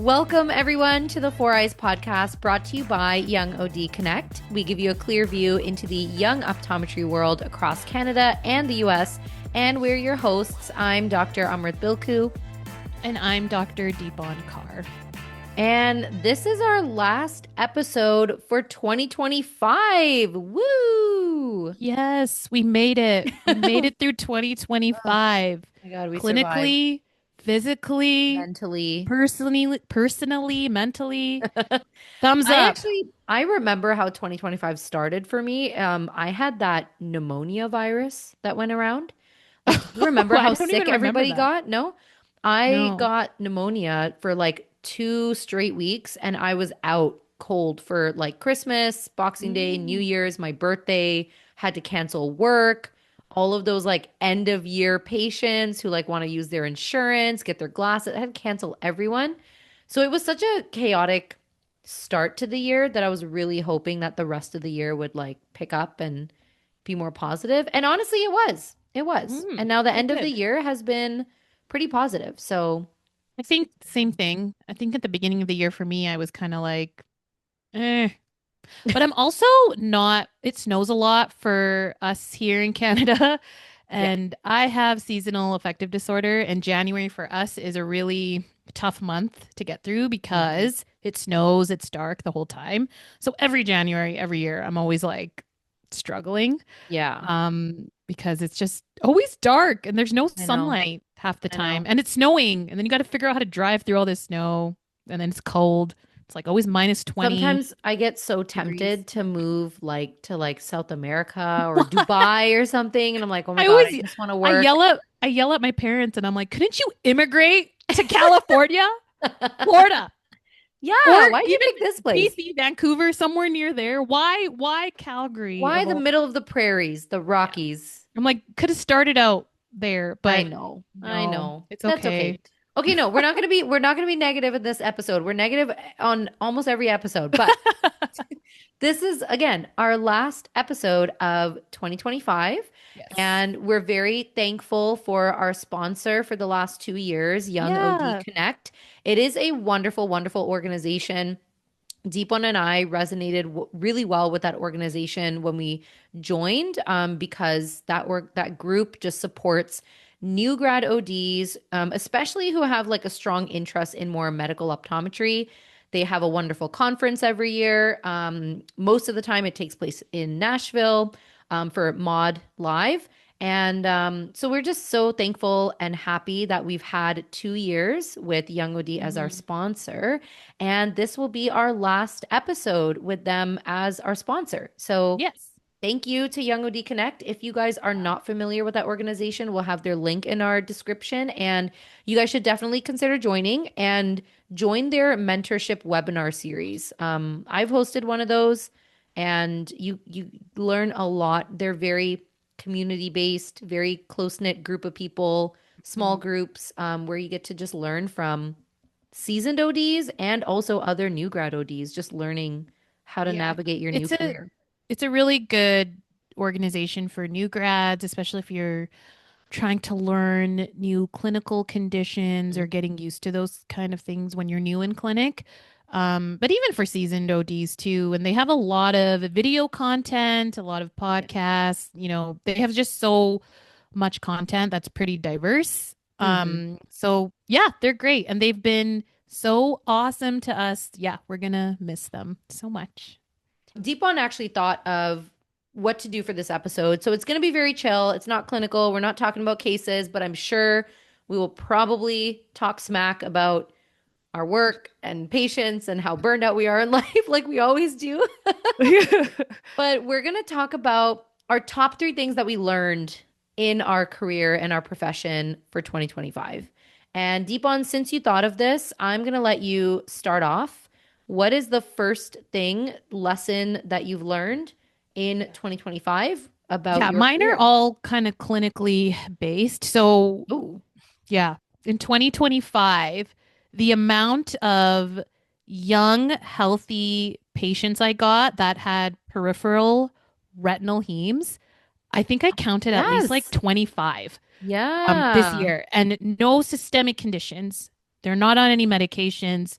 Welcome, everyone, to the Four Eyes podcast brought to you by Young OD Connect. We give you a clear view into the young optometry world across Canada and the US, and we're your hosts. I'm Dr. Amrit Bilku. And I'm Dr. Deepon Carr. And this is our last episode for 2025. Woo! Yes, we made it. We made it through 2025. Oh my God, we clinically, survived. Physically, Mentally. personally, mentally. Thumbs up. I remember how 2025 started for me. I had that pneumonia virus that went around. Like, do you remember how sick everybody got? No? I got pneumonia for like 2 straight weeks, and I was out cold for like Christmas, Boxing Day, New Year's, my birthday, had to cancel work. All of those like end of year patients who like want to use their insurance, get their glasses, I had to cancel everyone. So it was such a chaotic start to the year that I was really hoping that the rest of the year would like pick up and be more positive. And honestly, it was. It was. And now the end of the year has been pretty positive. So I think same thing. I think at the beginning of the year for me, I was kind of like, eh. But I'm also not, it snows a lot for us here in Canada. And I have seasonal affective disorder. And January for us is a really tough month to get through because it snows, it's dark the whole time. So every January, every year, I'm always like struggling. Yeah. Because it's just always dark and there's no sunlight half the time. And it's snowing. And then you got to figure out how to drive through all this snow. And then it's cold. It's like always minus 20. Sometimes I get so tempted to move like to like South America or Dubai or something. And I'm like, oh my God, I just want to work. I yell at my parents and I'm like, couldn't you immigrate to California? Florida. Yeah. Or why do you pick this place? BC, Vancouver, somewhere near there. Why Calgary? Why the middle of the prairies, the Rockies? I'm like, could have started out there, but I know. It's okay. Okay, no, we're not gonna be negative in this episode. We're negative on almost every episode, but this is again our last episode of 2025. Yes. And we're very thankful for our sponsor for the last 2 years, Young OD Connect. It is a wonderful, wonderful organization. Deepon and I resonated really well with that organization when we joined, because that group just supports new grad ODs, especially who have like a strong interest in more medical optometry. They have a wonderful conference every year. Most of the time it takes place in Nashville for Mod Live. And so we're just so thankful and happy that we've had 2 years with Young OD as our sponsor. And this will be our last episode with them as our sponsor. So yes. Thank you to Young OD Connect. If you guys are not familiar with that organization, we'll have their link in our description. And you guys should definitely consider joining and join their mentorship webinar series. I've hosted one of those and you learn a lot. They're very community-based, very close-knit group of people, small groups, where you get to just learn from seasoned ODs and also other new grad ODs, just learning how to navigate your new career. It's a really good organization for new grads, especially if you're trying to learn new clinical conditions or getting used to those kind of things when you're new in clinic. But even for seasoned ODs too. And they have a lot of video content, a lot of podcasts, they have just so much content that's pretty diverse. So yeah, they're great. And they've been so awesome to us. Yeah, we're going to miss them so much. Deepon actually thought of what to do for this episode. So it's going to be very chill. It's not clinical. We're not talking about cases, but I'm sure we will probably talk smack about our work and patients and how burned out we are in life like we always do. But we're going to talk about our top 3 things that we learned in our career and our profession for 2025. And Deepon, since you thought of this, I'm going to let you start off. What is the first lesson that you've learned in 2025 about your mine career? Are all kind of clinically based. So in 2025, the amount of young, healthy patients I got that had peripheral retinal hemes, I think I counted at least like 25 this year. And no systemic conditions. They're not on any medications.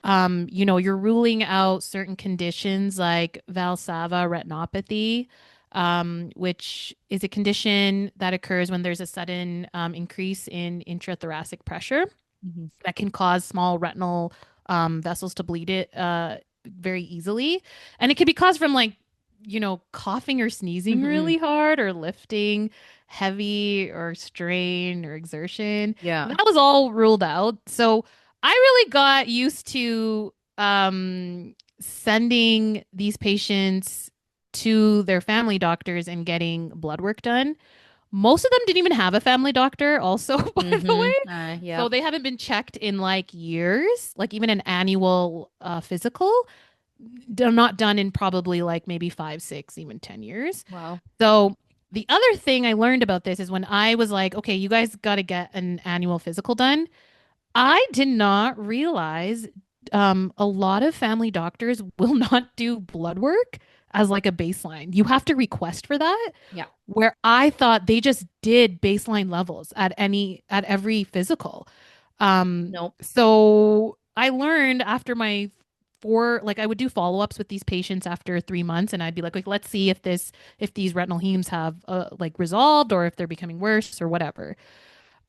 You're ruling out certain conditions like Valsalva retinopathy, which is a condition that occurs when there's a sudden increase in intrathoracic pressure Mhm. that can cause small retinal vessels to bleed it very easily. And it can be caused from like, coughing or sneezing Mhm. really hard or lifting heavy or strain or exertion. Yeah. That was all ruled out. So I really got used to sending these patients to their family doctors and getting blood work done. Most of them didn't even have a family doctor, also, by the Mhm. way. So Yep. they haven't been checked in like years, like even an annual physical. They're not done in probably like maybe 5, 6, even 10 years. Wow. So the other thing I learned about this is when I was like, okay, you guys got to get an annual physical done. I did not realize a lot of family doctors will not do blood work as like a baseline. You have to request for that. Yeah. Where I thought they just did baseline levels at every physical. Nope. So I learned after my like I would do follow-ups with these patients after 3 months, and I'd be like, let's see if these retinal hemes have like resolved or if they're becoming worse or whatever.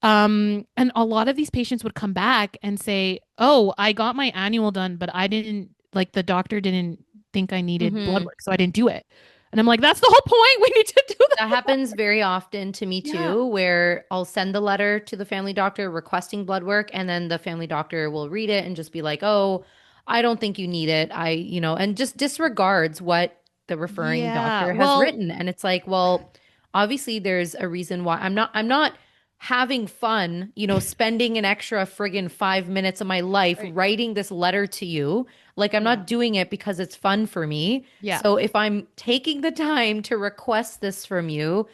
And a lot of these patients would come back and say, "Oh, I got my annual done, but I didn't like the doctor didn't think I needed blood Mhm. work, so I didn't do it." And I'm like, "That's the whole point. We need to do That that." happens very often to me Yeah. too, where I'll send the letter to the family doctor requesting blood work, and then the family doctor will read it and just be like, "Oh, I don't think you need it." And just disregards what the referring Yeah. doctor has Well, written. And it's like, well, obviously there's a reason why I'm not having fun, spending an extra friggin' 5 minutes of my life right. writing this letter to you. Like, I'm Yeah. not doing it because it's fun for me. Yeah. So if I'm taking the time to request this from you,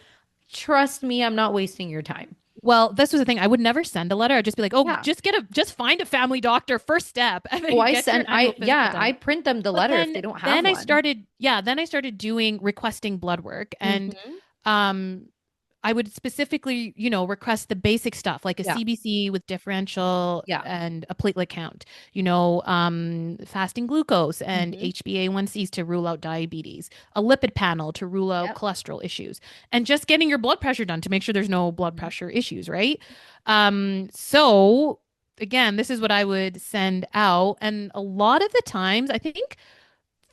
trust me, I'm not wasting your time. Well, this was the thing. I would never send a letter. I'd just be like, "Oh, Yeah. just find a family doctor first step and Oh, then get your annual physical I done." print them the But letter if then they don't have then I one. started then I started doing requesting blood work and Hmm. um I would specifically, request the basic stuff like a Yeah. CBC with differential Yeah. and a platelet count, fasting glucose and Hmm. HbA1cs to rule out diabetes, a lipid panel to rule out Yep. cholesterol issues, and just getting your blood pressure done to make sure there's no blood Hmm. pressure issues, right? So again, this is what I would send out. And a lot of the times, I think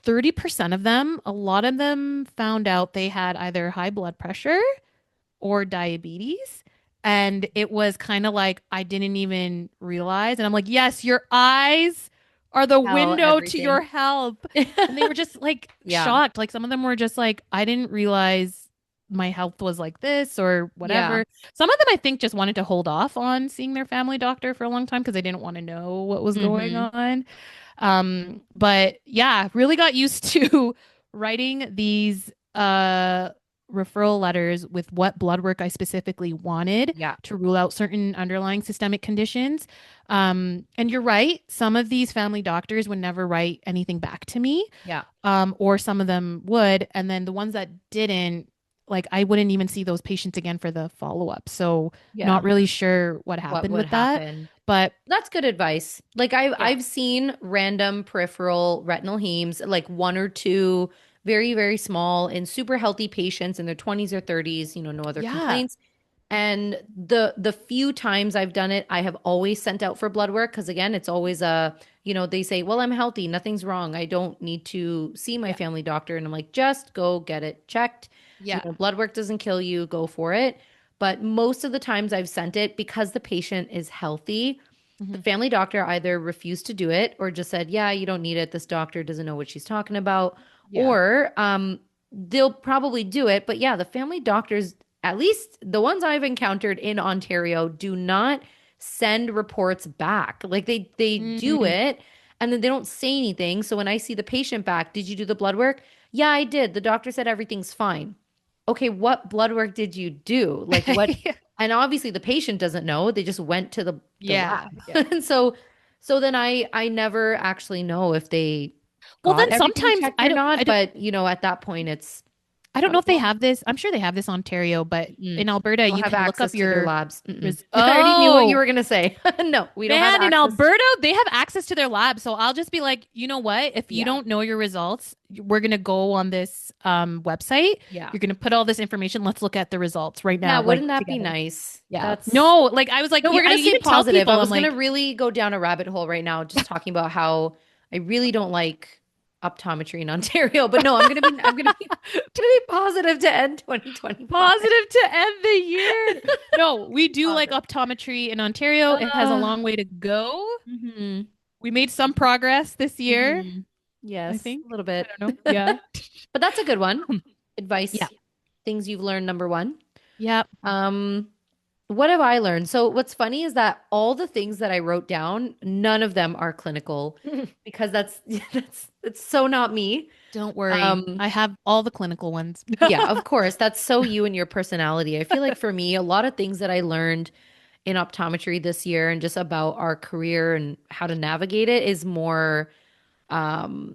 30% of them, a lot of them found out they had either high blood pressure or diabetes. And it was kind of like I didn't even realize. And I'm like, yes, your eyes are the Tell window to your everything. health. And they were just like Yeah. shocked. Like some of them were just like, I didn't realize my health was like this or Yeah. whatever. Some of them I think just wanted to hold off on seeing their family doctor for a long time because they didn't want to know what was going Hmm. on. But yeah, really got used to writing these referral letters with what blood work I specifically wanted Yeah. to rule out certain underlying systemic conditions. And you're right, some of these family doctors would never write anything back to me, Yeah. or some of them would. And then the ones that didn't, like, I wouldn't even see those patients again for the follow up. So, Yeah. not really sure what What happened would with that. happen? But That's good advice. Like yeah, I've seen random peripheral retinal hemes, like one or two, very, very small in super healthy patients in their 20s or 30s, no other yeah, complaints. And the few times I've done it, I have always sent out for blood work because again, it's always they say, "Well, I'm healthy, nothing's wrong. I don't need to see my yeah, family doctor." And I'm like, "Just go get it checked. yeah. Blood work doesn't kill you, go for it." But most of the times I've sent it because the patient is healthy, the Mhm. family doctor either refused to do it or just said, "Yeah, you don't need it. This doctor doesn't know what she's talking about." Yeah. Or they'll probably do it. But yeah, the family doctors, at least the ones I've encountered in Ontario, do not send reports back. Like they do Mm, it and then they don't say anything. So when I see the patient back, did you do the blood work? Yeah, I did. The doctor said everything's fine. Okay, what blood work did you do? Like what? yeah. And obviously the patient doesn't know. They just went to the Yeah. lab. Yeah. And so then I never actually know if they Well, got then everything sometimes checked or not, I don't, but at that point I don't know if they have this. I'm sure they have this in Ontario, but Mm-mm. in Alberta, Don't you have can look access up to their your labs. Mm-mm. res I already knew what you Oh, were gonna say. No, we don't have man, in access. Alberta, they have access to their lab. So I'll just be like, you know what? If you Yeah. don't know your results, we're gonna go on this website. Yeah. You're gonna put all this information. Let's look at the results right Yeah, now, like wouldn't that be together. nice? Yeah. That's No, like I was like, no, we're I gonna stay even tell positive. I people, I'm was gonna like, really go down a rabbit hole right now, just talking about how I really don't like optometry in Ontario. But no, I'm gonna be positive to end 2025. positive to end the year. No, we do like Positive. optometry in Ontario. It has a Uh, long way to go. mhm, We made some progress this year, mhm. I Yes, a think. little I bit. don't know. Yeah. But that's a good one. Yeah. Advice, things you've learned, number one. Yeah. Um, what have I learned? So what's funny is that all the things that I wrote down, none of them are clinical because that's that's so not me. Don't worry. Um, I have all the clinical ones. yeah, of course, that's so you and your personality. I feel like for me, a lot of things that I learned in optometry this year and just about our career and how to navigate it is more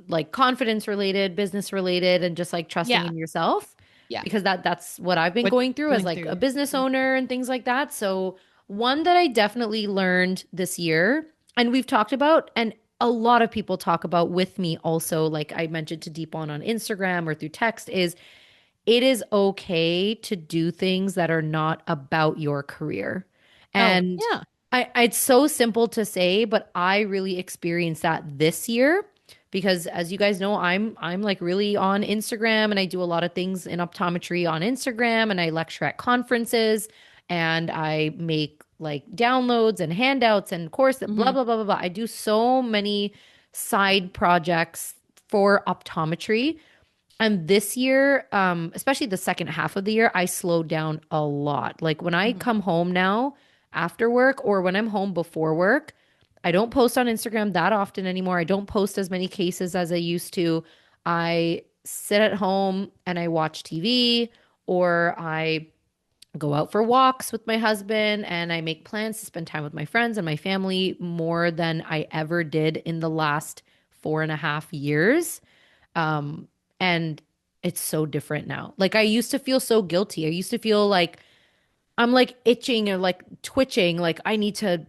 like confidence related, business related, and just like trusting Yeah. in yourself Yeah. because that's what I've been What going through as going like a through? business owner and things like that. So one that I definitely learned this year, and we've talked about, and a lot of people talk about with me also, like I mentioned to Deepon on Instagram or through text, is it is okay to do things that are not about your career. Oh, And yeah. it's so simple to say, but I really experienced that this year because as you guys know, I'm like really on Instagram and I do a lot of things in optometry on Instagram and I lecture at conferences and I make like downloads and handouts and course blah Hmm. blah blah blah blah. I do so many side projects for optometry and this year, especially the second half of the year, I slowed down a lot. Like when I Hmm. come home now after work or when I'm home before work, I don't post on Instagram that often anymore. I don't post as many cases as I used to. I sit at home and I watch TV or I go out for walks with my husband and I make plans to spend time with my friends and my family more than I ever did in the last 4.5 years. Um, and it's so different now. Like I used to feel so guilty. I used to feel like I'm like itching or like twitching, like I need to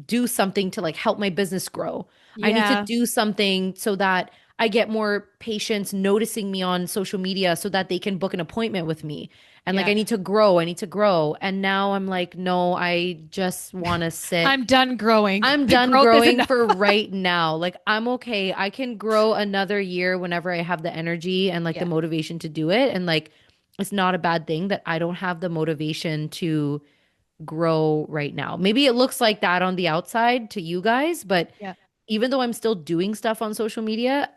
do something to like help my business grow. I need to Yeah. do something so that I get more patients noticing me on social media so that they can book an appointment with me. And like Yeah. I need to grow, I need to grow. And now I'm like, no, I just want to sit. I'm done growing. I'm The done growth is growing enough. for right now. Like I'm okay. I can grow another year whenever I have the energy and like the Yeah. motivation to do it. And like it's not a bad thing that I don't have the motivation to grow right now. Maybe it looks like that on the outside to you guys, but Yeah. even though I'm still doing stuff on social media,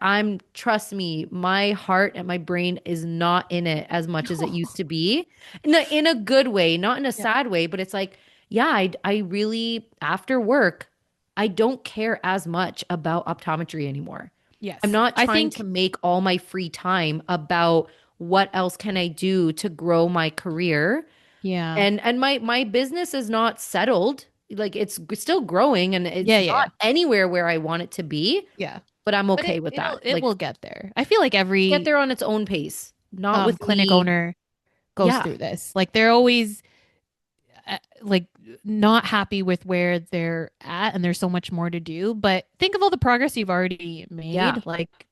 trust me, my heart and my brain is not in it as much as it used to be. In a good way, not in a Yeah. sad way, but it's like, yeah, I really, after work, I don't care as much about optometry anymore. I'm Yes. not I trying to think, make all my free time about what else can I do to grow my career yeah. and my business is not settled. Like it's still growing and Yeah, it's yeah, yeah. not anywhere where I want it to be, Yeah. but I'm But okay with that. it Like will get there. I feel like get every there on its own pace, not with clinic me. owner goes Yeah. through this. Like they're always like not happy with where they're at and there's so much more to do. But think of all the progress you've already Yeah. made. Like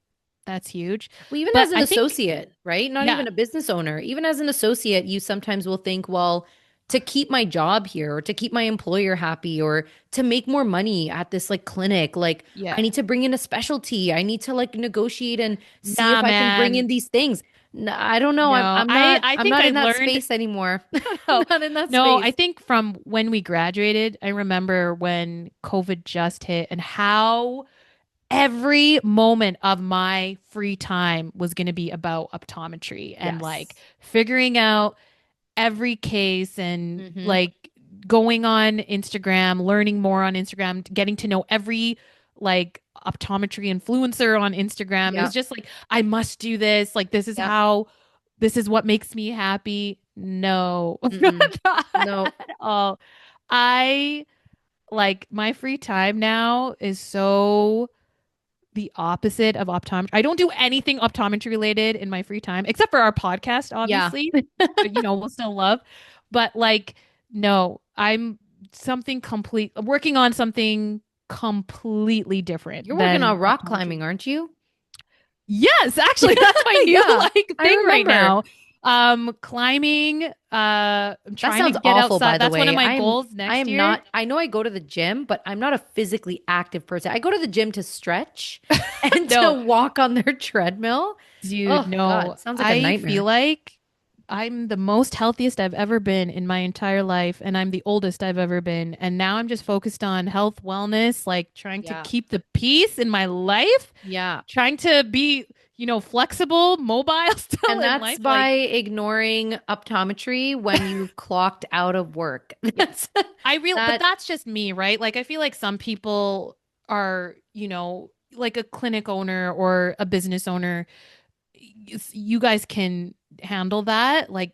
that's huge. Well, even But as an I think, associate, right? Not yeah, even a business owner, even as an associate, you sometimes will think, well, to keep my job here or to keep my employer happy or to make more money at this like clinic, like I yeah. need to bring in a specialty. I need to like negotiate and see if Nah, I can bring in man. these things. No, I don't know. I'm No, I'm not I I'm think not I in that learned. space anymore. No, Not in that no, I space. think from when we graduated, I remember when COVID just hit and how every moment of my free time was going to be about optometry and like Yes. figuring out every case and Hmm. like going on Instagram, learning more on Instagram, getting to know every like optometry influencer on Instagram. It was Yeah. just like, I must do this. Like, Yeah. this is what makes me happy. No, Mm-mm. not No. at all. I like my free time now is so the opposite of optometry. I don't do anything optometry related in my free time, except for our podcast, Yeah. obviously. But, we'll still love. But like, no, I'm something complete, working on something completely different You're working than on rock optometry. climbing, aren't you? Yes, actually, that's my new Yeah, like I thing right remember. now. Climbing, I'm That trying to sounds get awful, by outside. the That's one of way. my I'm goals I next am year. not I know I go to the gym, but I'm not a physically active person. I go to the gym to stretch and to No, walk on their treadmill. dude, Oh no. God, sounds like a I feel nightmare. like I'm the most healthiest I've ever been in my entire life, and I'm the oldest I've ever been. And now I'm just focused on health, wellness, like trying to Yeah. keep the peace in my life, Yeah. trying to be, flexible, mobile still And in that's life. by Like, ignoring optometry when you've clocked out of work. yes. That's But that. that's just me, right? Like, I feel like some people are, like a clinic owner or a business owner. You guys can handle that. Like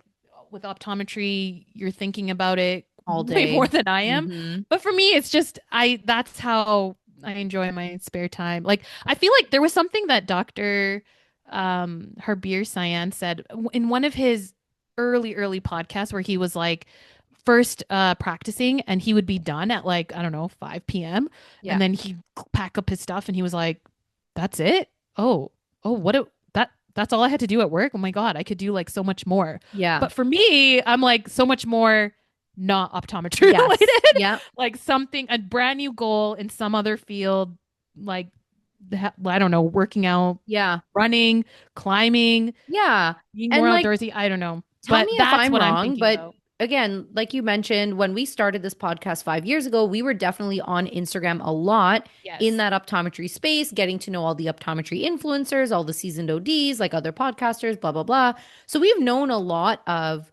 with optometry, you're thinking about it All way day. more than I am. Hmm. But for me, it's just, that's how I enjoy my spare time. Like, I feel like there was something that Dr. Harbir Sayan said in one of his early podcasts where he was like, first practicing and he would be done at like I don't know 5 p.m. Yeah. and then he'd pack up his stuff and he was like, that's it. Oh, that's all I had to do at work. Oh my god, I could do like so much more. Yeah. But for me, I'm like so much more not optometry Yes. related. Yeah. Like something, a brand new goal in some other field, like I don't know, working out, Yeah. running, climbing, Yeah. being more And like, outdoorsy. I don't know, tell but me if that's I'm what I'm wrong, thinking but about. again, like you mentioned, when we started this podcast 5 years ago, we were definitely on Instagram a lot in Yes. that optometry space, getting to know all the optometry influencers, all the seasoned ODs, like other podcasters, blah, blah, blah. So we've known a lot of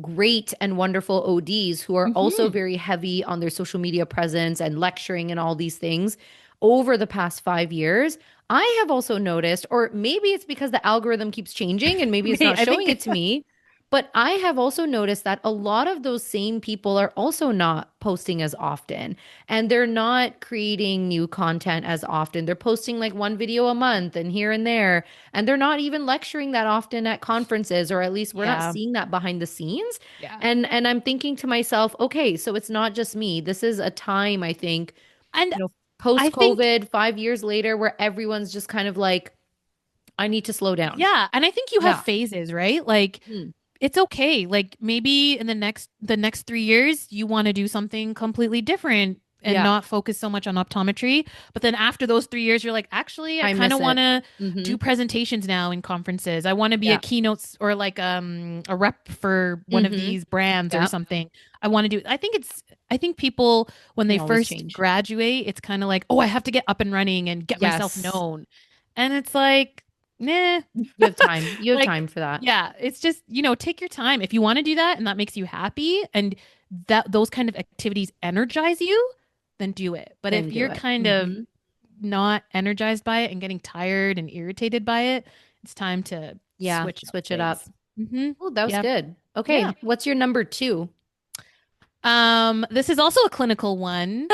great and wonderful ODs who are also Hmm. very heavy on their social media presence and lecturing and all these things over the past 5 years. I have also noticed, or maybe it's because the algorithm keeps changing and maybe it's Me, not I showing think it to me, but I have also noticed that a lot of those same people are also not posting as often and they're not creating new content as often. They're posting like one video a month and here and there, and they're not even lecturing that often at conferences, or at least we're not yeah. seeing that behind the scenes. Yeah. And I'm thinking to myself, okay, so it's not just me. This is a time, I think, And post I think COVID, 5 years later, where everyone's just kind of like, I need to slow down. yeah, and I think you have Yeah. phases, right? Like Mm. it's okay. Like maybe in the next 3 years you want to do something completely different and Yeah. not focus so much on optometry. But then after those 3 years, you're like, actually, I I kind miss of want it. to Hmm. do presentations now in conferences. I want to be a Yeah. keynote or like a rep for one of Hmm. these brands or Yeah. something. I want to do. I think people when Can they always first change. graduate, it's kind of like, oh, I have to get up and running and get myself Yes. known, and it's like, nah. You have time. You have Like, time for that. yeah, it's just, take your time. If you want to do that and that makes you happy and that those kind of activities energize you, then do it. But Then if do you're it. kind of Hmm. not energized by it and getting tired and irritated by it, it's time to Yeah. switch up Switch it up. things. Mm-hmm. Oh, that was Yeah. good. Yeah. Okay. What's your number two? This is also a clinical one.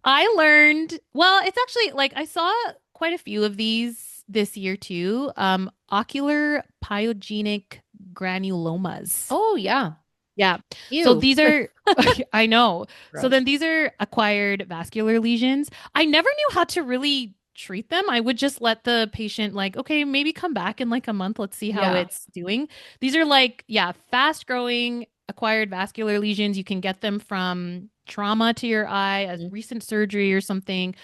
I learned, well, it's actually like I saw quite a few of these this year too. Ocular pyogenic granulomas. Oh, yeah. Yeah. So Ew. these are, I know. So Gross. then these are acquired vascular lesions. I never knew how to really treat them. I would just let the patient, like, okay, maybe come back in like a month. Let's see how Yeah. it's doing. These are like, yeah, fast growing acquired vascular lesions. You can get them from trauma to your eye, a recent surgery or something,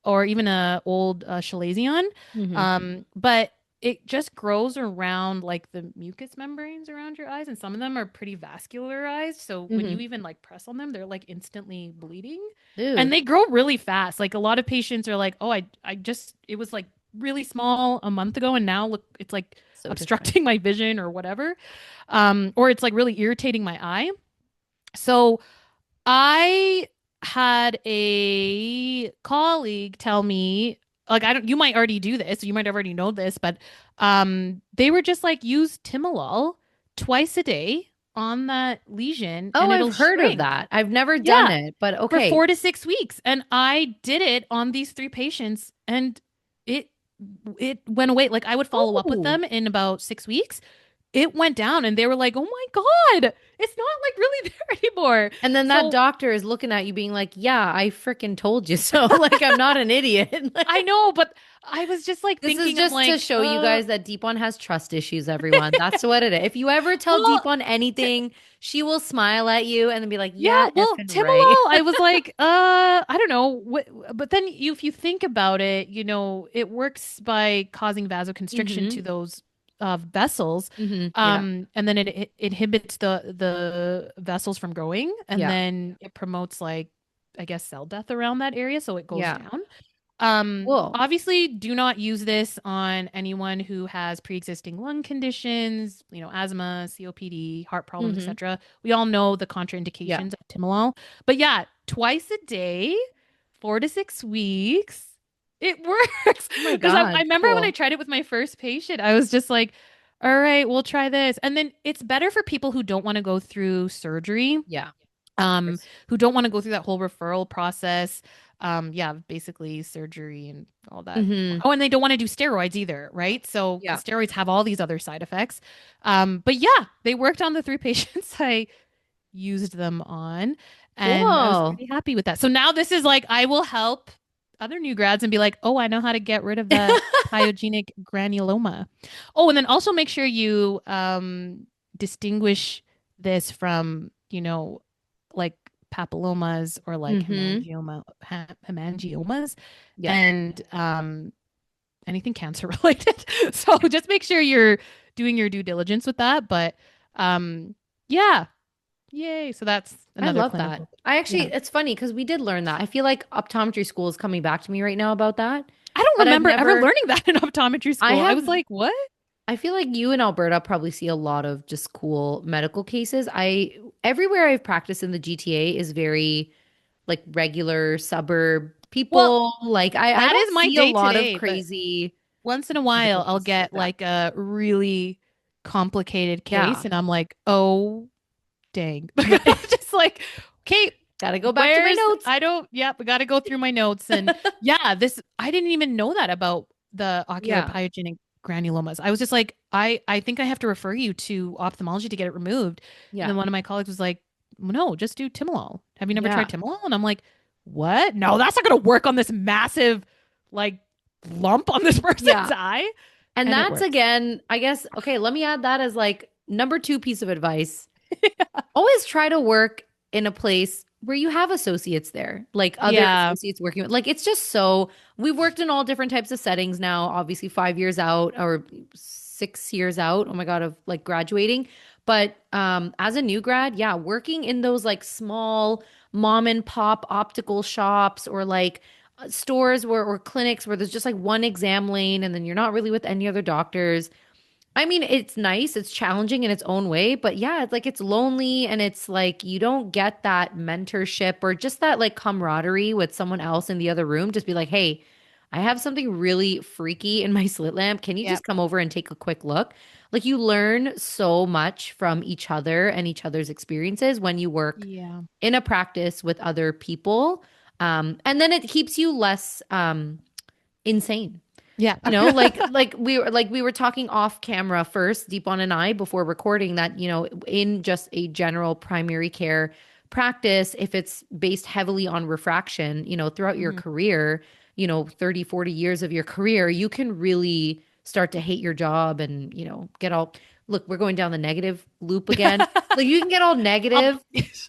or even a old chalazion. Mm-hmm. But it just grows around like the mucous membranes around your eyes, and some of them are pretty vascularized. So when you Mm-hmm. even like press on them, they're like instantly bleeding, and Ew. they grow really fast. Like a lot of patients are like, "Oh, I just it was like really small a month ago, and now look, it's like So different. obstructing my vision or whatever, or it's like really irritating my eye." So I had a colleague tell me, like, I don't, you might already do this, you might already know this, but they were just like, use Timolol twice a day on that lesion Oh, and I've it'll heard of shrink. that. I've never done Yeah, it, but for okay. 4 to 6 weeks. And I did it on these three patients and it it went away. Like I would follow up with Oh. them in about 6 weeks. It went down and they were like, "Oh my God, it's not like really there anymore." And then that So doctor is looking at you being like, "Yeah, I freaking told you so." Like I'm not an idiot. I know, but I was just like This is thinking, I'm just to like, show you guys that Deepon has trust issues, everyone. That's what it is. If you ever tell well, Deepon anything, she will smile at you and then be like, yeah, "Yeah, well, effing right." Timolol, I was like, I don't know. But then if you think about it, it works by causing vasoconstriction Mm-hmm. to those vessels. Mm-hmm. Yeah. And then it inhibits the vessels from growing, and Yeah. then it promotes like, I guess, cell death around that area, so it goes Yeah. down. Cool. Obviously, do not use this on anyone who has pre-existing lung conditions, asthma, COPD, heart problems, Mm-hmm. etc. We all know the Yeah. contraindications of timolol. But yeah, twice a day, 4 to 6 weeks, it works. Oh my Because I God. remember when I Cool. tried it with my first patient, I was just like, all right, we'll try this. And then it's better for people who don't want to go through surgery, Yeah. um, Yes. who don't want to go through that whole referral process. Yeah, basically surgery and all that. Mm-hmm. Oh, and they don't want to do steroids either, right? So Yeah. steroids have all these other side effects. But yeah, they worked on the three patients I used them on, and I was Cool. pretty happy with that. So now this is like I will help other new grads and be like, oh, I know how to get rid of that pyogenic granuloma. Oh, and then also make sure you distinguish this from, like papillomas or like Mm-hmm. hemangiomas Yeah. and anything cancer related. So just make sure you're doing your due diligence with that. But yeah, yay. So that's I another love that. clinical. I Yeah. actually, it's funny because we did learn that. I feel like optometry school is coming back to me right now about that, I don't but I've remember ever never, learning that in optometry I school. I have, was like, what? I feel like you in Alberta probably see a lot of just cool medical cases. Everywhere I've practiced in the GTA is very like regular suburb Well, people. Like I that don't is my see a day lot of today, but crazy once in a medical while I'll cases like get that. like a really complicated Yeah. case and I'm like, oh, dang. I'm just like, okay, Got to go back to my notes. yeah, we got to go through my notes. And yeah, I didn't even know that about the ocular Yeah. pyogenic granulomas. I was just like, I think I have to refer you to ophthalmology to get it removed. And Yeah. then one of my colleagues was like, no, just do timolol. Have you never Yeah. tried timolol? And I'm like, what? No, that's not going to work on this massive, like, lump on this person's Yeah. eye. And And it that's works. again, I guess, okay, let me add that as like number two piece of advice. Always try to work in a place where you have associates there, like other Yeah. associates working with, like it's just so we've worked in all different types of settings now, obviously 5 years out or 6 years out, oh my God, of like graduating. But as a new grad, yeah, working in those like small mom and pop optical shops or like stores where or clinics where there's just like one exam lane and then you're not really with any other doctors. I mean, it's nice, it's challenging in its own way, but yeah, it's like it's lonely and it's like you don't get that mentorship or just that like camaraderie with someone else in the other room. Just be like, hey, I have something really freaky in my slit lamp. Can you Yeah. just come over and take a quick look? Like you learn so much from each other and each other's experiences when you work Yeah. in a practice with other people. And then it keeps you less insane. Yeah. Like we were talking off camera first, Deepon and I, before recording that, in just a general primary care practice, if it's based heavily on refraction, throughout your Mhm. career, 30, 40 years of your career, you can really start to hate your job and, get all, look, we're going down the negative loop again. Like you can get all Um, negative,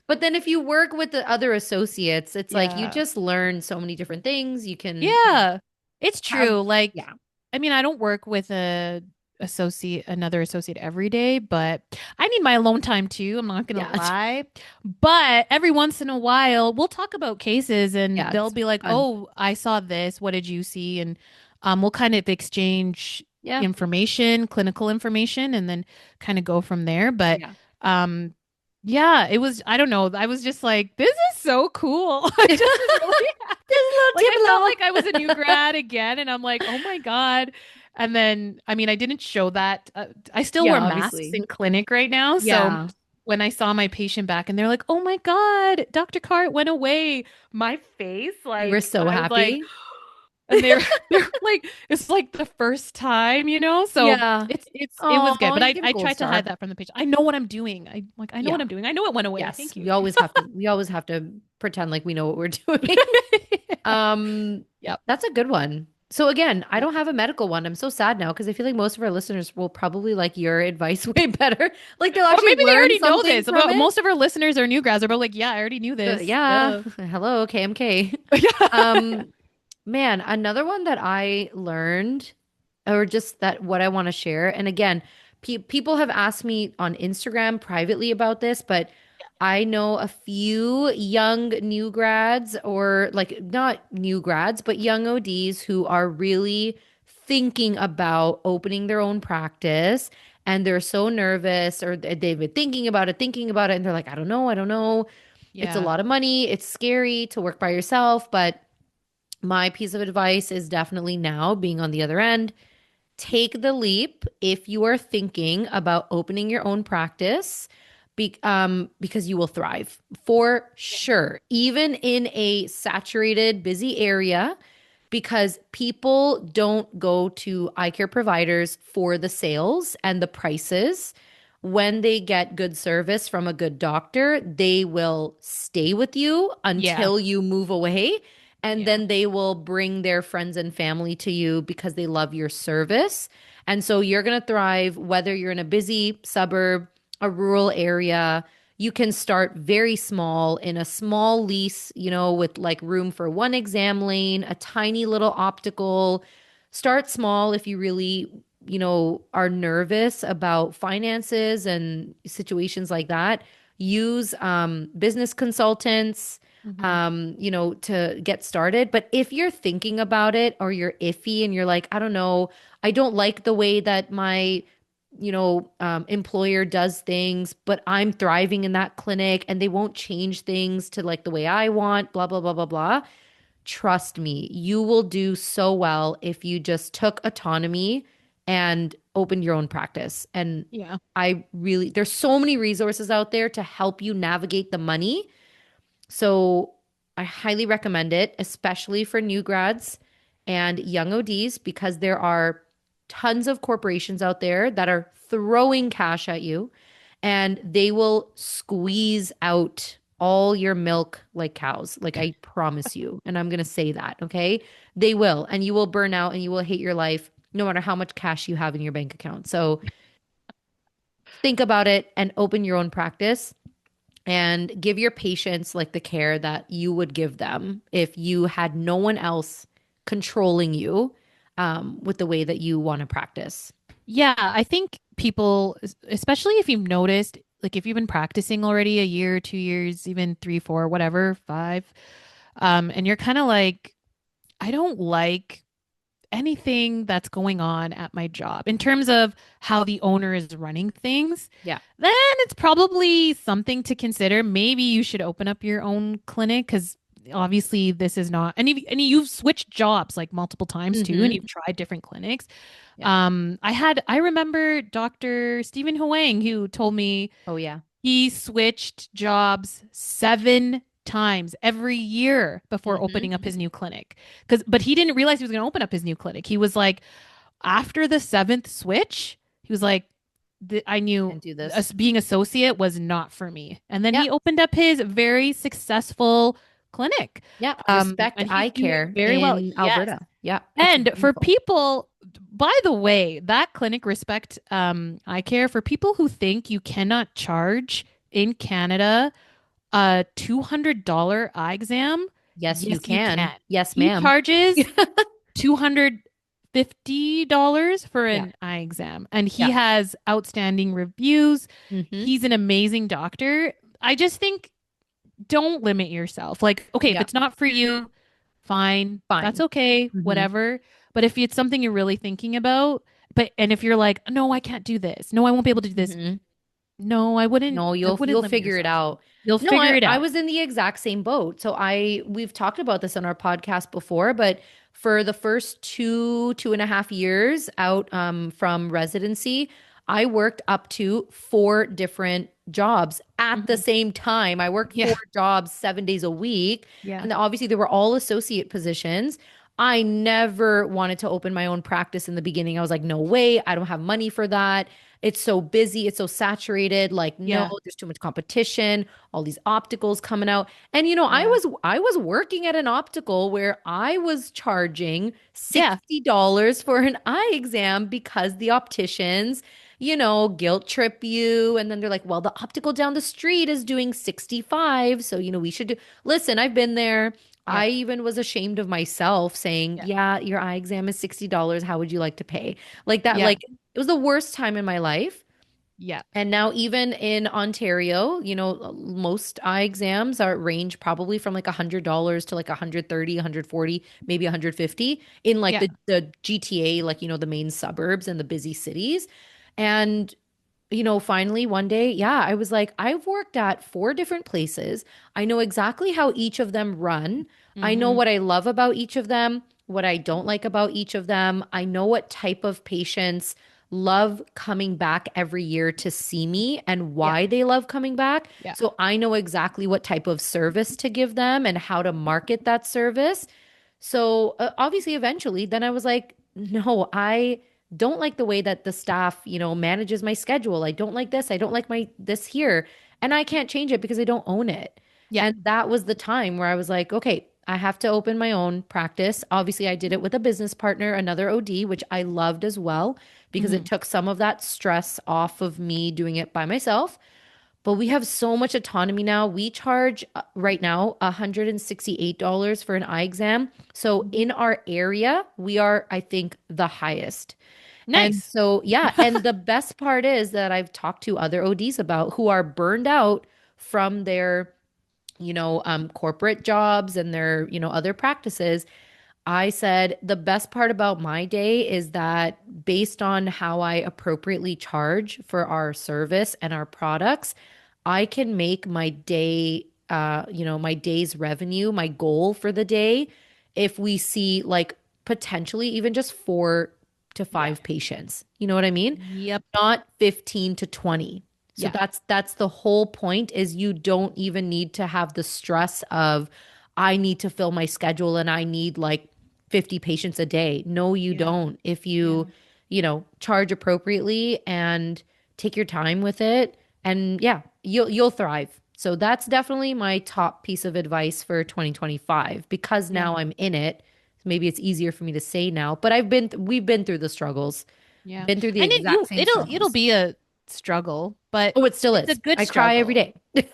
but then if you work with the other associates, it's like you yeah. just learn so many different things. You can Yeah. It's have, true. Like, yeah. I mean, I don't work with another associate every day, but I need my alone time too. I'm not gonna Yeah. lie. But every once in a while, we'll talk about cases and Yeah, they'll it's be like, fun. "Oh, I saw this. What did you see?" And we'll kind of exchange Yeah. information, clinical information, and then kind of go from there. But Yeah. um yeah, it was, I don't know. I was just like, this is so cool. I just was really happy. Just a little Like I felt Timolo. like I was a new grad again, and I'm like, oh my God. And then, I mean, I didn't show that. I still Yeah, wear masks obviously. in clinic right now, so Yeah. when I saw my patient back and they're like, "Oh my God, Dr. Cart went away." My face, You were like so I was like, happy. and they're like, it's like the first time, you know? So Yeah. it was good. Oh, But you get a I gold tried to hide star. that from the patient. I know what I'm doing. I know what Yeah. I'm doing. I know it went away. Yes. Thank you. We always have to pretend like we know what we're doing. Um, Yep. that's a good one. So again, I Yeah. don't have a medical one. I'm so sad now because I feel like most of our listeners will probably like your advice way better. Like they'll Or actually maybe they learn already know something this. from About it. most of our listeners are new grads. They're like, yeah, I already knew this. Yeah. Duh. Hello, KMK. Yeah. Um, man, another one that I learned, or just that what I want to share. And again, people have asked me on Instagram privately about this, but I know a few young new grads, or like not new grads, but young ODs who are really thinking about opening their own practice. And they're so nervous, or they've been thinking about it, and they're like, I don't know, I don't know. It's a Yeah. lot of money. It's scary to work by yourself, but my piece of advice is definitely now being on the other end. Take the leap if you are thinking about opening your own practice, because you will thrive for sure, even in a saturated, busy area, because people don't go to eye care providers for the sales and the prices. When they get good service from a good doctor, they will stay with you Yeah. until you move away. And Yeah. then they will bring their friends and family to you because they love your service. And so you're going to thrive whether you're in a busy suburb, a rural area. You can start very small in a small lease, with like room for one exam lane, a tiny little optical. Start small if you really, are nervous about finances and situations like that. Use business consultants, Hmm. to get started. But if you're thinking about it or you're iffy and you're like, I don't know, I don't like the way that my employer does things, but I'm thriving in that clinic and they won't change things to like the way I want, blah, blah, blah, blah, blah. Trust me, you will do so well if you just took autonomy and opened your own practice. And Yeah. there's so many resources out there to help you navigate the money. So I highly recommend it, especially for new grads and young ODs, because there are tons of corporations out there that are throwing cash at you and they will squeeze out all your milk like cows. Like I promise you. And I'm going to say that, okay? They will. And you will burn out and you will hate your life no matter how much cash you have in your bank account. So think about it and open your own practice and give your patients like the care that you would give them if you had no one else controlling you, with the way that you want to practice. Yeah, I think people, especially if you've noticed, like if you've been practicing already a year, 2 years, even three, four, whatever, five, and you're kind of like, I don't like anything that's going on at my job in terms of how the owner is running things, Yeah. then it's probably something to consider. Maybe you should open up your own clinic because obviously this is not, and you've switched jobs like multiple times too, and Mm-hmm. you've tried different clinics. Yeah. I remember Dr. Stephen Huang who told me Oh, yeah. he switched jobs 7 times every year before Mm-hmm. opening up his new clinic. But he didn't realize he was going to open up his new clinic. He was like, after the seventh switch, he was like, I knew Can't do this. us being associate was not for me. And then Yep. he opened up his very successful clinic. Yep. Respect And he's eye doing care very well. in Yes. Alberta. Yep. It's And for beautiful. people, by the way, that clinic Respect Eye Care, for people who think you cannot charge in Canada a $200 eye exam, Yes, you yes, you can. can. Yes, He ma'am. charges $250 for Yeah. an eye exam, and he Yeah. has outstanding reviews. Mm-hmm. He's an amazing doctor. I just think don't limit yourself. Like, okay, if Yeah. it's not for you, fine. That's Fine. okay, Mm-hmm. whatever. But if it's something you're really thinking about, and if you're like, no, I can't do this. No, I won't be able to do this. Mm-hmm. No, No, I you'll wouldn't you'll limit figure it yourself. out. You'll No, figure it I out. was in the exact same boat. So we've talked about this on our podcast before, but for the first 2.5 years out from residency, I worked up to 4 different jobs at the Mhm. same time. I worked Yeah. 4 jobs 7 days a week. Yeah. And obviously, they were all associate positions. I never wanted to open my own practice in the beginning. I was like, no way. I don't have money for that. It's so busy. It's so saturated. Like, no, Yeah. there's too much competition, all these opticals coming out. And Yeah. I was working at an optical where I was charging Yeah. $60 for an eye exam because the opticians, guilt trip you. And then they're like, well, the optical down the street is doing 65. So, we should do. Listen, I've been there. Yeah. I even was ashamed of myself saying, Yeah. yeah, your eye exam is $60. How would you like to pay? Like that, Yeah. like it was the worst time in my life. Yeah. And now even in Ontario, most eye exams are range probably from like $100 to like 130, 140, maybe 150 in like Yeah. the GTA, like, the main suburbs and the busy cities. And finally one day, yeah, I was like, I've worked at 4 different places. I know exactly how each of them run. I know Hmm. what I love about each of them, what I don't like about each of them. I know what type of patients love coming back every year to see me and Yeah. why they love coming back. Yeah. So I know exactly what type of service to give them and how to market that service. So obviously, eventually, then I was like, no, I don't like the way that the staff, manages my schedule. I don't like this. I don't like my this here. And I can't change it because I don't own it. Yeah. And that was the time where I was like, okay, I have to open my own practice. Obviously, I did it with a business partner, another OD, which I loved as well because it Hmm. took some of that stress off of me doing it by myself. But we have so much autonomy now. We charge right now $168 for an eye exam. So Hmm. in our area, we are, I think, the highest. And Nice. so, yeah. And the best part is that I've talked to other ODs about who are burned out from their, corporate jobs and their, other practices. I said the best part about my day is that based on how I appropriately charge for our service and our products, I can make my day, my day's revenue, my goal for the day, if we see like potentially even just four to Yeah. five patients. You know what I mean? Yep. Not 15 to 20. So Yeah. that's the whole point is you don't even need to have the stress of I need to fill my schedule and I need like 50 patients a day. No, you Yeah. don't. If Yeah. charge appropriately and take your time with it and yeah, you'll thrive. So that's definitely my top piece of advice for 2025 because Yeah. now I'm in it. Maybe it's easier for me to say now, but we've been through the struggles. Yeah. Been through the And exact same it'll struggles. be a struggle, but Oh, it still it's a is. good I cry every struggle. day.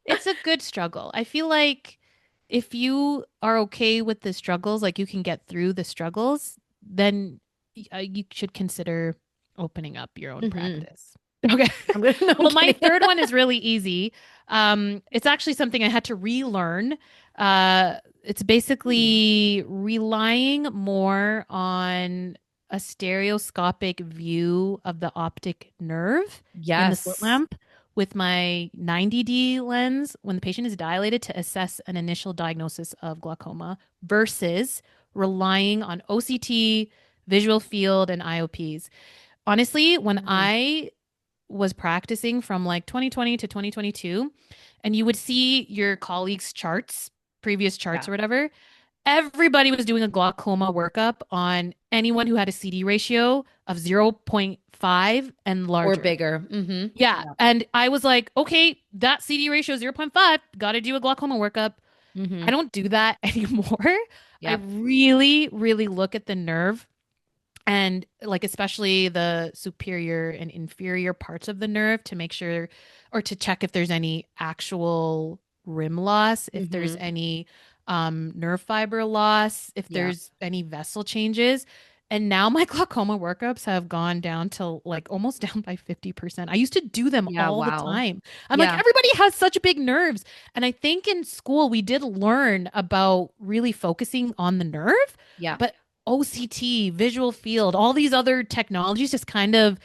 It's a good struggle. I feel like if you are okay with the struggles, like you can get through the struggles, then you should consider opening up your own Hmm. practice. Okay. I'm gonna, no, I'm Well, my kidding. third one is really easy. It's actually something I had to relearn. It's Ooh. basically relying more on a stereoscopic view of the optic nerve in the slit Yes. lamp with my 90D lens when the patient is dilated to assess an initial diagnosis of glaucoma versus relying on OCT, visual field, and IOPs. Honestly, when Mhm. I was practicing from like 2020 to 2022, and you would see your colleagues' charts, previous charts Yeah. or whatever, everybody was doing a glaucoma workup on anyone who had a CD ratio of zero point 0.5 and Or larger. bigger. Hmm. Yeah. Yeah. And I was like, okay, that CD ratio is zero point 0.5, got to do a glaucoma workup. I Hmm. don't do that anymore. I Yep. really, really look at the nerve and like especially the superior and inferior parts of the nerve to make sure or to check if there's any actual rim loss, if there's Hmm. any nerve fiber loss, if Yeah. there's any vessel changes. And now my glaucoma workups have gone down to like almost down by 50%. I used to do them Yeah. all the Wow. time. I'm like, Yeah. everybody has such big nerves. And I think in school we did learn about really focusing on the nerve, Yeah. but OCT, visual field, all these other technologies just kind of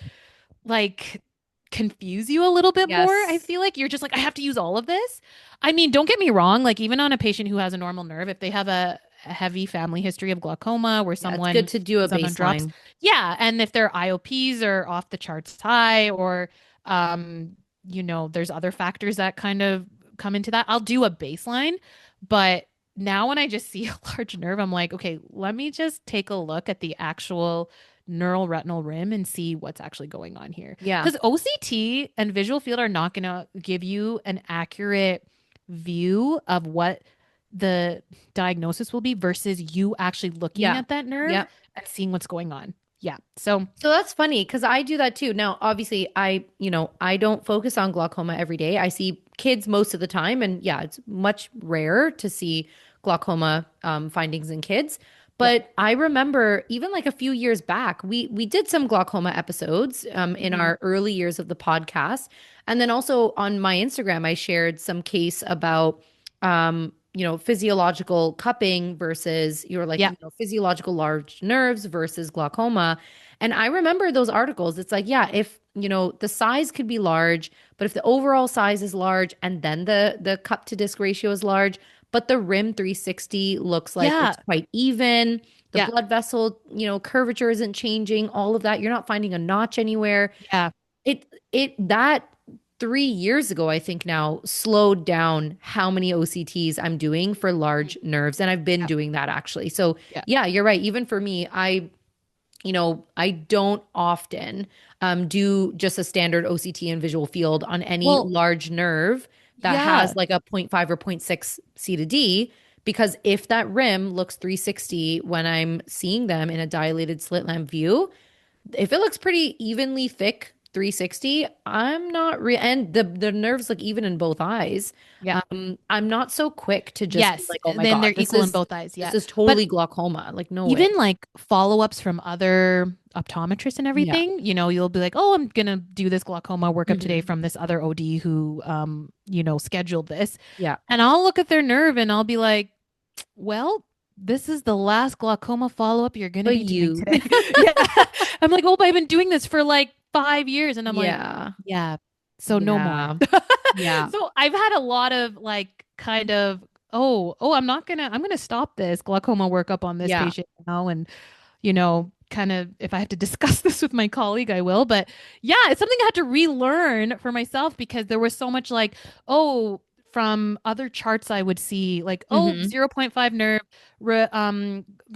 like confuse you a little bit more. I Yes. feel like you're just like, I have to use all of this. I mean, don't get me wrong. Like, even on a patient who has a normal nerve, if they have a heavy family history of glaucoma where Yeah. It's good someone to do a is on drops, baseline. yeah. And if their IOPs are off the charts high or Um, there's other factors that kind of come into that. I'll do a baseline, but now when I just see a large nerve, I'm like, okay, let me just take a look at the actual neural retinal rim and see what's actually going on here. Yeah. Because OCT and visual field are not going to give you an accurate view of what the diagnosis will be versus you actually looking Yeah. at that nerve Yeah. and seeing what's going on. Yeah. So, So that's funny because I do that too. Now, obviously, I don't focus on glaucoma every day. I see kids most of the time, and yeah, it's much rarer to see glaucoma findings in kids. yeah. But I remember even like a few years back, we did some glaucoma episodes in Hmm. our early years of the podcast, and then also on my Instagram, I shared some case about physiological cupping versus Yeah. physiological large nerves versus glaucoma. And I remember those articles. It's like, yeah, if, the size could be large, but if the overall size is large and then the cup to disc ratio is large, but the rim 360 looks like Yeah. it's quite even, the Yeah. blood vessel, curvature isn't changing, all of that. You're not finding a notch anywhere. Yeah. That 3 years ago, I think now slowed down how many OCTs I'm doing for large nerves. And I've been Yeah. doing that actually. So Yeah. yeah, you're right. Even for me, I don't often do just a standard OCT and visual field on any Well, large nerve that yeah. has like a zero point 0.5 or zero point 0.6 C to D, because if that rim looks 360 when I'm seeing them in a dilated slit lamp view, if it looks pretty evenly thick 360, I'm not and the nerves look even in both eyes. Yeah. I'm not so quick to just be Yes. like, oh my Then God, they're equal in both eyes. this Yeah. is But totally glaucoma. Like, no way. even like follow-ups from other optometrists and Yeah. everything, you'll be like, oh, I'm gonna do this glaucoma workup today Hmm. from this other OD who scheduled this. Yeah. And I'll look at their nerve and I'll be like, well, this is the last glaucoma follow-up you're gonna But be doing you, today. Yeah. I'm like, oh, but I've been doing this for like 5 years. And I'm like, yeah, yeah, so no more. yeah, yeah, So I've had a lot of like kind of, I'm gonna stop this glaucoma workup on this yeah. patient now. And, kind of if I have to discuss this with my colleague, I will. But yeah, it's something I had to relearn for myself because there was so much like, oh, from other charts I would see like, oh, Hmm. zero point 0.5 nerve,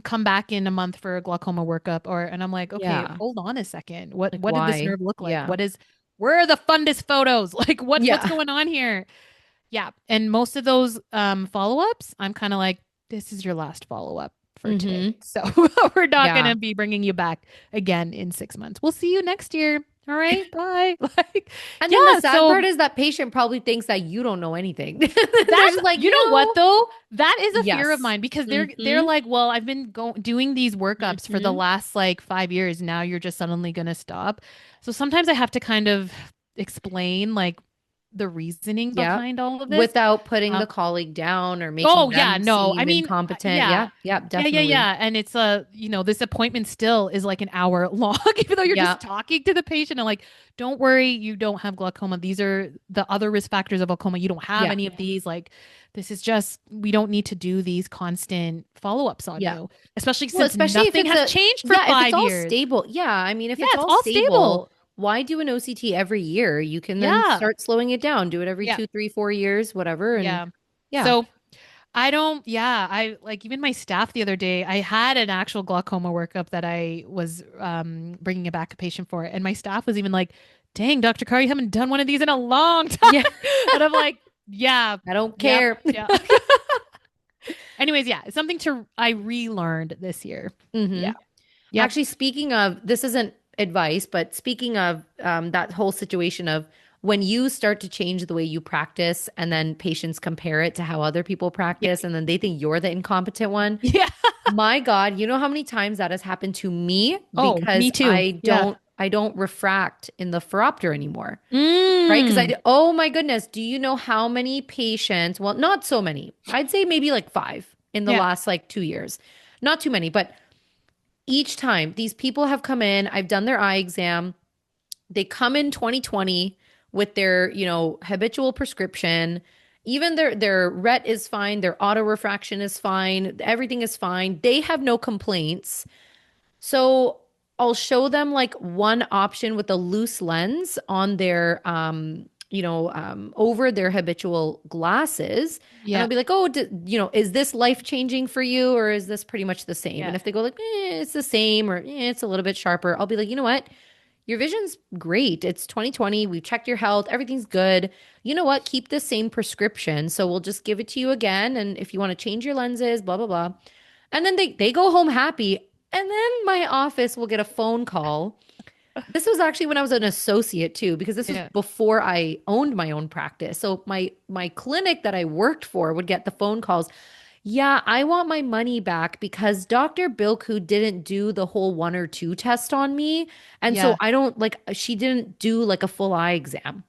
come back in a month for a glaucoma workup. And I'm like, okay, Yeah. hold on a second. What Like, what did this why? nerve look like? Yeah, Where are the fundus photos? Like what's yeah. going on here? Yeah. And most of those follow-ups, I'm kind of like, this is your last follow-up for today. Hmm. So we're not going Yeah. to be bringing you back again in 6 months. We'll see you next year. All right. Bye. Like, And then the yeah. sad So part is that patient probably thinks that you don't know anything. They're that's, just like, you know what though? That is a fear of yes. mine because they're Hmm. like, well, I've been doing these workups for the Hmm. last like 5 years. Now you're just suddenly going to stop. So sometimes I have to kind of explain like the reasoning Yeah. behind all of this. Without putting Uh, the colleague down or making Oh yeah, them no. I seem mean, incompetent. yeah. Yeah. Yeah, Yeah, yeah, definitely. yeah. And it's this appointment still is like an hour long, even though you're Yeah. just talking to the patient and like, don't worry, you don't have glaucoma. These are the other risk factors of glaucoma. You don't have Yeah. any of these. Like, this is just we don't need to do these constant follow-ups on Yeah. you, especially Well, since especially if nothing it's has changed for if it's five all years. stable. Yeah. I mean, if Yeah, it's it's all all stable, stable. why do an OCT every year? You can then Yeah. start slowing it down, do it every Yeah. 2, 3, 4 years, whatever. And Yeah. yeah. So I don't, yeah, I like even my staff the other day, I had an actual glaucoma workup that I was bringing back a patient for. And my staff was even like, dang, Dr. Carr, you haven't done one of these in a long time. Yeah. And I'm like, yeah, I don't yep, care. yeah. Anyways, yeah, it's something I relearned this year. Hmm. Yeah. Yep. Actually, speaking of, this isn't advice, but speaking of that whole situation of when you start to change the way you practice and then patients compare it to how other people Yeah. practice and then they think you're the incompetent one. Yeah. My God, you know how many times that has happened to me Oh, because me too. Yeah. I don't refract in the phoropter anymore. Right? Because Mm. oh my goodness, do you know how many patients? Well, not so many. I'd say maybe like five in the Yeah. last like 2 years. Not too many, but each time these people have come in, I've done their eye exam. They come in 2020 with their, habitual prescription. Even their ret is fine, their auto refraction is fine, everything is fine. They have no complaints. So I'll show them like one option with a loose lens on their over their habitual glasses. And I'll Yeah. be like, "Oh, is this life-changing for you or is this pretty much the same?" And Yeah. if they go like, it's the same or it's a little bit sharper, I'll be like, "You know what? Your vision's great. It's 2020. We've checked your health. Everything's good. You know what? Keep the same prescription. So we'll just give it to you again. And if you want to change your lenses, blah, blah, blah." And then they go home happy. And then my office will get a phone call. This was actually when I was an associate too, because this was Yeah. before I owned my own practice. So my clinic that I worked for would get the phone calls. Yeah, I want my money back because Dr. Bilku didn't do the whole one or two test on me. And so Yeah. I don't like she didn't do like a full eye exam.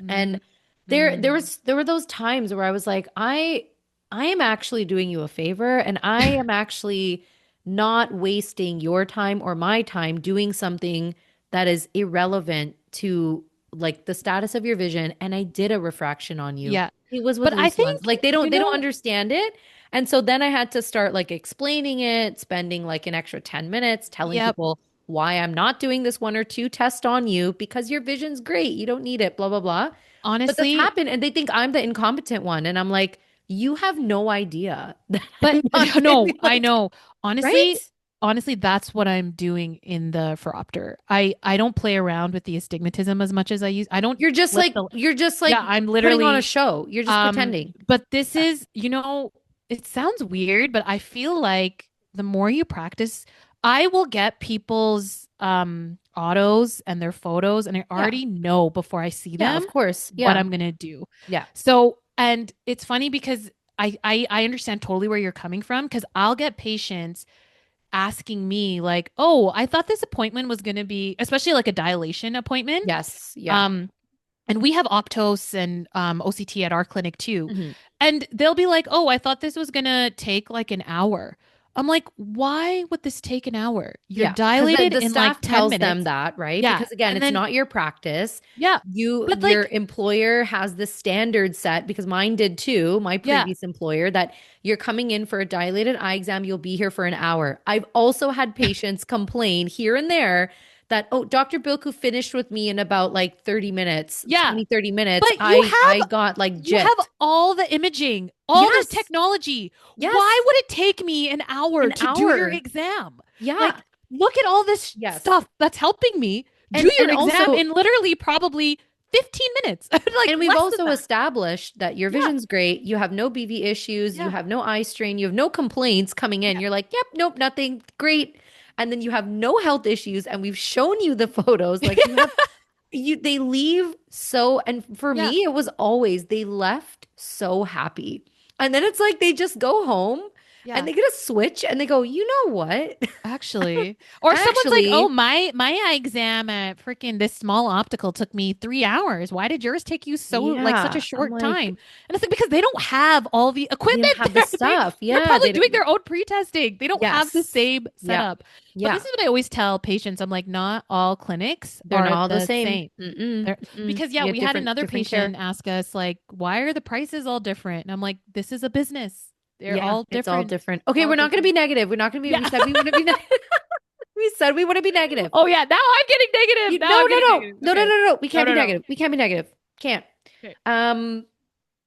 Mm, And there were those times where I was like, I am actually doing you a favor and I am actually not wasting your time or my time doing something that is irrelevant to like the status of your vision. And I did a refraction on you. yeah. It was with But I loose think, lens. Like you they don't know, understand it. And so then I had to start like explaining it, spending like an extra 10 minutes telling yep, people why I'm not doing this one or two test on you because your vision's great. You don't need it, blah, blah, blah. But this honestly, happened and they think I'm the incompetent one. And I'm like, you have no idea that but I'm not no, I like, know. right? Honestly, that's what I'm doing in the for Opter. I don't play around with the astigmatism as much as I use. I don't flip the You're just like yeah, I'm putting on a literally show. You're just pretending. but this is, it sounds weird, but I feel like the more you practice, I will get people's autos and their photos, and I Yeah. already know before I see Yeah, them of course. what Yeah. I'm gonna do. Yeah. So, and it's funny because I understand totally where you're coming from because I'll get patients asking me like, "Oh, I thought this appointment was gonna be," especially like a dilation appointment. Yes. Yeah. Um, and we have Optos and OCT at our clinic too. Hmm. And they'll be like, "Oh, I thought this was gonna take like an hour." I'm like, "Why would this take an hour? You're Yeah, because dilated the in like staff 10 tells them minutes." that, right? Yeah. Because again, And it's then not your practice. yeah. But Your like, employer has the standard set because mine did too, my yeah. previous employer, that you're coming in for a dilated eye exam, you'll be here for an hour. I've also had patients complain here and there that, oh, Dr. Bilku finished with me in about like 30 minutes, Yeah. 20, 30 minutes. But I got like you have gypped. all the imaging, all this Yes. technology. Why Yes. would it take me an hour An to do your hour. exam? Yeah. Like, look at all this Yes. stuff that's helping me do And your exam also in literally probably 15 minutes. Like And we've less than also that. established that your Yeah. vision's great. You have no BV issues. You Yeah. have no eye strain. You have no complaints coming in. Yeah. You're like, yep, nope, nothing. Great. And then you have no health issues. And we've shown you the photos. Like they leave so, and for Yeah. me, it was always, they left so happy. And then it's like they just go home and Yeah. they get a switch and they go, you know what? Actually, or someone's like, "Oh, Actually, my eye exam at freaking this small optical took me 3 hours. Why did yours take you so like such a yeah, I'm short time?" like, And it's like because they don't have all the they don't equipment. have the stuff. They're Yeah, probably they doing don't. their own pre-testing. They don't have the Yes. same Yeah. setup. But Yeah. this is what I always tell patients. I'm like, not all clinics They're not are all the the same. same. Mm-mm, They're, mm-mm. because yeah, You have we had different another different care. patient ask us like, "Why are the prices all different?" And I'm like, "This is a business. They're Yeah, all it's all different. different. It's Okay, all we're not going to be different." negative. We're not going to be. Yeah. We said we wouldn't be negative. We said we wouldn't be negative. Oh yeah, now I'm getting negative. Now No, I'm no, getting no, negative. no, no, no, Okay. no. We No, can't be no, no. negative. We can't be negative. Can't. Okay. Um,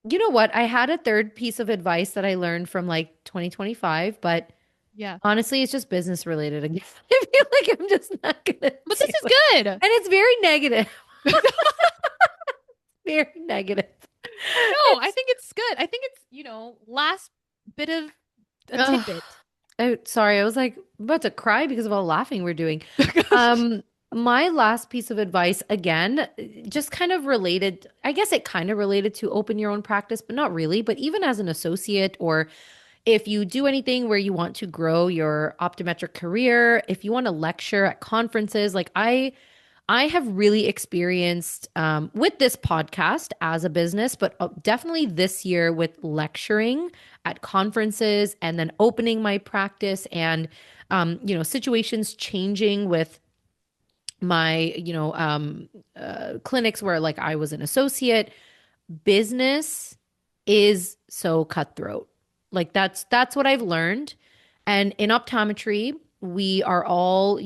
you know what? I had a third piece of advice that I learned from like 2025, but Yeah. honestly, it's just business related again. I feel like I'm just not gonna But do this is it. good. And it's very negative. Very negative. No, I It's think it's good. I think it's, last bit of a ugh. tidbit. Oh, sorry, I was like about to cry because of all the laughing we're doing. Gosh. Um, my last piece of advice, again, just kind of related, I guess it kind of related to open your own practice, but not really. But even as an associate, or if you do anything where you want to grow your optometric career, if you want to lecture at conferences, like I have really experienced with this podcast as a business, but definitely this year with lecturing at conferences and then opening my practice and, situations changing with my, clinics where like I was an associate. Business is so cutthroat. Like that's what I've learned. And in optometry, we are all,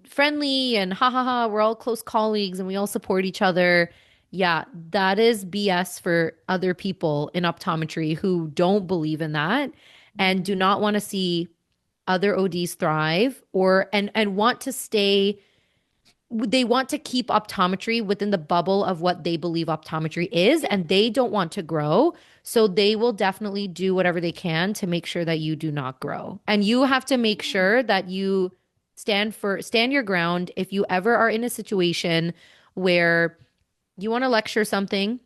friendly and ha ha ha, we're all close colleagues and we all support each other. Yeah, that is BS for other people in optometry who don't believe in that and do not want to see other ODs thrive or and want to stay they want to keep optometry within the bubble of what they believe optometry is, and they don't want to grow. So they will definitely do whatever they can to make sure that you do not grow. And you have to make sure that you stand your ground if you ever are in a situation where you want to lecture something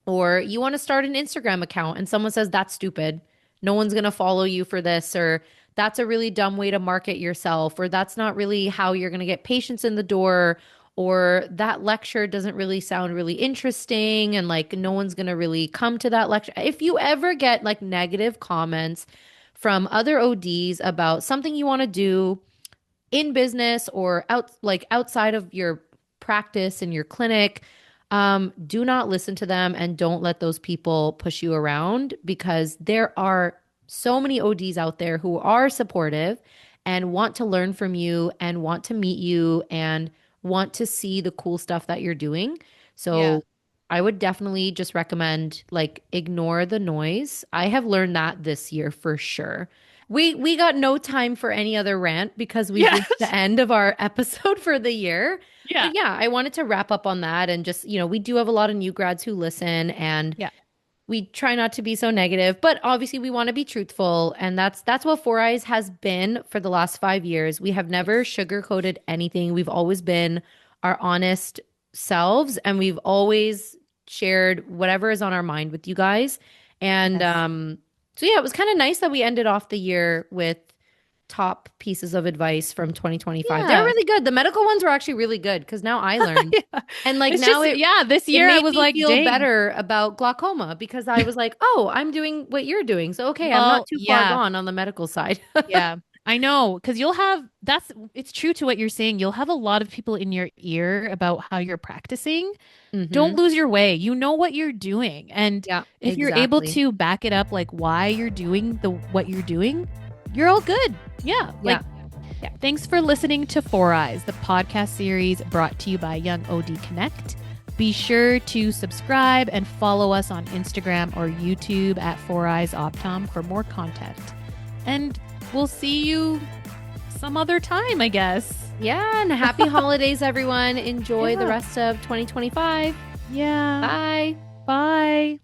or you want to start an Instagram account and someone says that's stupid. No one's going to follow you for this, or that's a really dumb way to market yourself, or that's not really how you're going to get patients in the door, or that lecture doesn't really sound really interesting and like no one's going to really come to that lecture. If you ever get like negative comments from other ODs about something you want to do in business or outside of your practice in your clinic, do not listen to them and don't let those people push you around because there are so many ODs out there who are supportive and want to learn from you and want to meet you and want to see the cool stuff that you're doing. Yeah. So I would definitely just recommend like ignore the noise. I have learned that this year for sure. We got no time for any other rant because we've Yes. reached the end of our episode for the year. Yeah. But yeah, I wanted to wrap up on that and just, we do have a lot of new grads who listen and Yeah. we try not to be so negative, but obviously we want to be truthful, and that's what Four Eyes has been for the last 5 years. We have never Yes. sugarcoated anything. We've always been our honest selves, and we've always shared whatever is on our mind with you guys. And Yes. so yeah, it was kind of nice that we ended off the year with top pieces of advice from 2025. They're Yeah. really good. The medical ones were actually really good because now I learned. Yeah. And like It's now just, yeah, this it year I made was me like, feel dang. better about glaucoma because I was like, oh, I'm doing what you're doing. So okay, I'm not Well, too far yeah. gone on the medical side. Yeah. I know, because it's true to what you're saying. You'll have a lot of people in your ear about how you're practicing. Don't Hmm. lose your way. You know what you're doing. And Yeah, if you're able exactly. to back it up, like why you're doing what you're doing, you're all good. Yeah. Yeah. Like, Yeah. thanks for listening to Four Eyes, the podcast series brought to you by Young OD Connect. Be sure to subscribe and follow us on Instagram or YouTube at Four Eyes Optom for more content. And we'll see you some other time, I guess. Yeah, and happy holidays, everyone. Enjoy the Yeah. rest of 2025. Yeah. Bye. Bye.